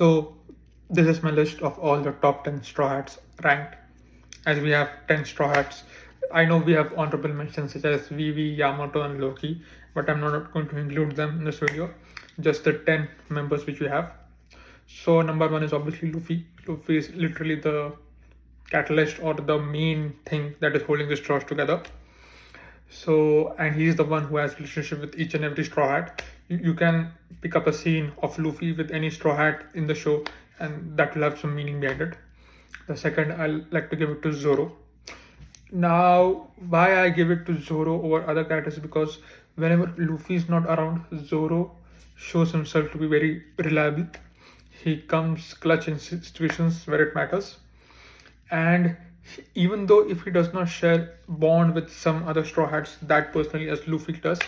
So this is my list of all the top 10 straw hats ranked. As we have 10 straw hats, I know we have honorable mentions such as Vivi, Yamato, and Loki, but I'm not going to include them in this video. Just the 10 members which we have. So number one is obviously Luffy. Luffy is literally the catalyst or the main thing that is holding the straws together. So, and he's the one who has relationship with each and every straw hat. You can pick up a scene of Luffy with any straw hat in the show, and that will have some meaning behind it. The second, I'll like to give it to Zoro. Now, why I give it to Zoro over other characters, because whenever Luffy is not around, Zoro shows himself to be very reliable. He comes clutch in situations where it matters, and even though if he does not share bond with some other straw hats that personally as Luffy does,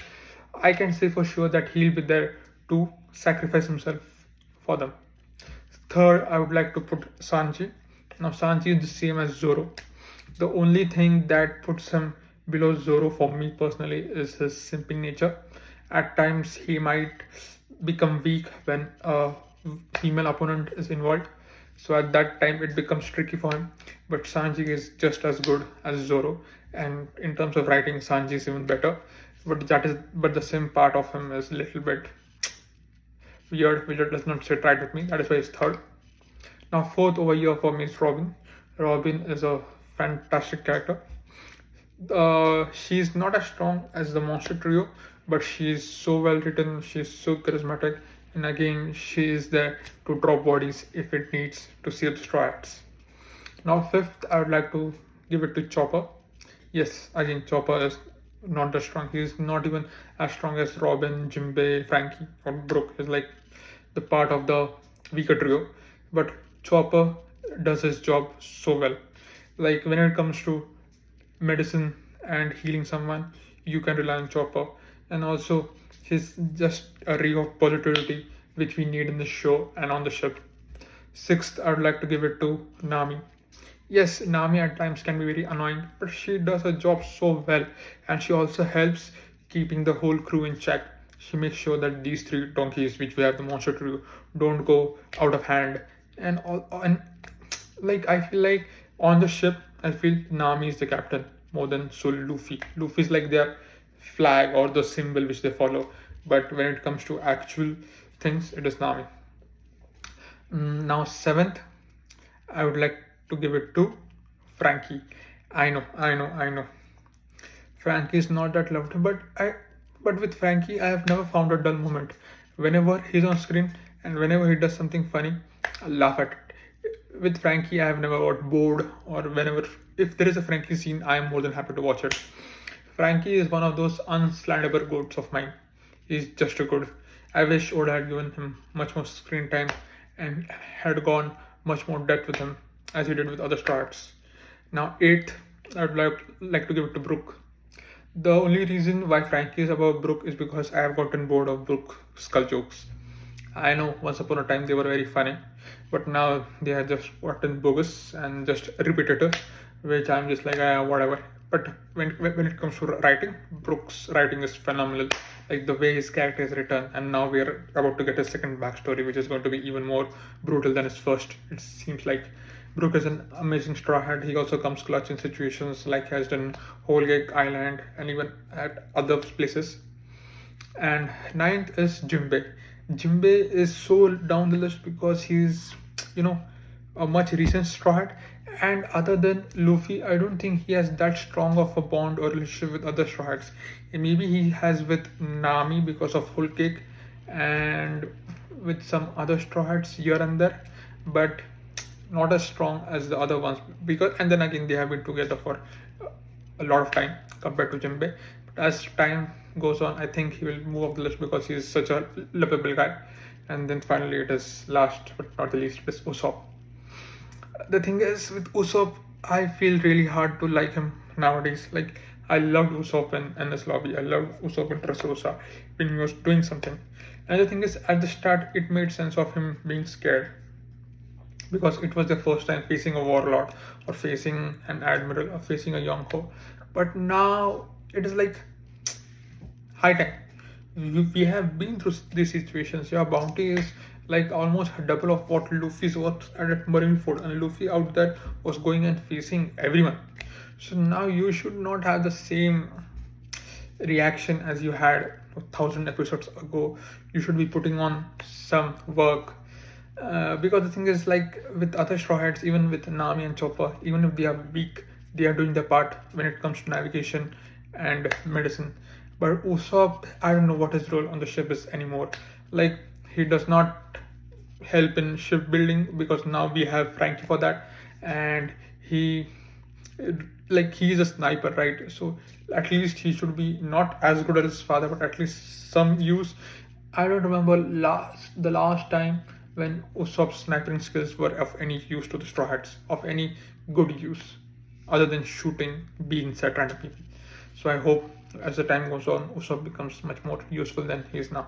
I can say for sure that he'll be there to sacrifice himself for them. Third, I would like to put Sanji. Now Sanji is the same as Zoro. The only thing that puts him below Zoro for me personally is his simping nature. At times he might become weak when a female opponent is involved, so at that time it becomes tricky for him. But Sanji is just as good as Zoro, and in terms of writing, Sanji is even better. But the same part of him is a little bit weird, which does not sit right with me. That is why he's third. Now fourth over here for me is Robin. Robin is a fantastic character. She's not as strong as the monster trio, but she's so well written, she's so charismatic, and again she is there to drop bodies if it needs to save the straw hats. Now fifth, I would like to give it to Chopper. Yes, again Chopper is not as strong. He's not even as strong as Robin, Jinbei, Frankie, or Brook. He's like the part of the weaker trio, but Chopper does his job so well. Like when it comes to medicine and healing someone, you can rely on Chopper, and also he's just a ray of positivity which we need in the show and on the ship. Sixth, I would like to give it to Nami. Yes, Nami at times can be very annoying, but she does her job so well, and she also helps keeping the whole crew in check. She makes sure that these three donkeys, which we have the monster crew, don't go out of hand. And like I feel like on the ship, I feel Nami is the captain more than so Luffy. Luffy is like their flag or the symbol which they follow, but when it comes to actual things, it is Nami. Now seventh, I would like to give it to Frankie. I know. Frankie is not that loved, but with Frankie, I have never found a dull moment. Whenever he's on screen and whenever he does something funny, I laugh at it. With Frankie, I have never got bored, or whenever if there is a Frankie scene, I am more than happy to watch it. Frankie is one of those unslanderable goats of mine. He's just a good. I wish Oda had given him much more screen time and had gone much more depth with him as he did with other stars. Now eighth, I would like to give it to Brook. The only reason why Frankie is above Brook is because I have gotten bored of Brook's skull jokes. I know once upon a time they were very funny, but now they have just gotten bogus and just repetitive, which I'm just like, whatever. But when it comes to writing, Brook's writing is phenomenal. Like the way his character is written, and now we're about to get a second backstory, which is going to be even more brutal than his first. It seems like Brook is an amazing straw hat. He also comes clutch in situations like he has done Whole Cake Island and even at other places. And ninth is Jinbei. Jinbei is so down the list because he's, a much recent straw hat. And other than Luffy, I don't think he has that strong of a bond or relationship with other straw hats. And maybe he has with Nami because of Whole Cake and with some other straw hats here and there, but not as strong as the other ones. Because and then again, they have been together for a lot of time compared to Jinbei. But as time goes on, I think he will move up the list because he is such a lovable guy. And then finally, it is last but not the least, it is Usopp. The thing is with Usopp, I feel really hard to like him nowadays. Like I loved Usopp in NS Lobby. I loved Usopp in Dressrosa when he was doing something. And the thing is, at the start, it made sense of him being scared because it was the first time facing a warlord or facing an admiral or facing a Yonko. But now it is like high time. We have been through these situations. Your bounty is like almost double of what Luffy's was at Marineford, and Luffy out there was going and facing everyone. So now you should not have the same reaction as you had 1,000 episodes ago. You should be putting on some work. Because the thing is, like with other straw hats, even with Nami and Chopper, even if they are weak, they are doing their part when it comes to navigation and medicine. But Usopp, I don't know what his role on the ship is anymore. Like, he does not help in shipbuilding because now we have Frankie for that, and he, like, he is a sniper, right? So at least he should be not as good as his father, but at least some use. I don't remember the last time when Usopp's sniping skills were of any use to the Straw Hats, of any good use, other than shooting beans at random people. So I hope as the time goes on, Usopp becomes much more useful than he is now.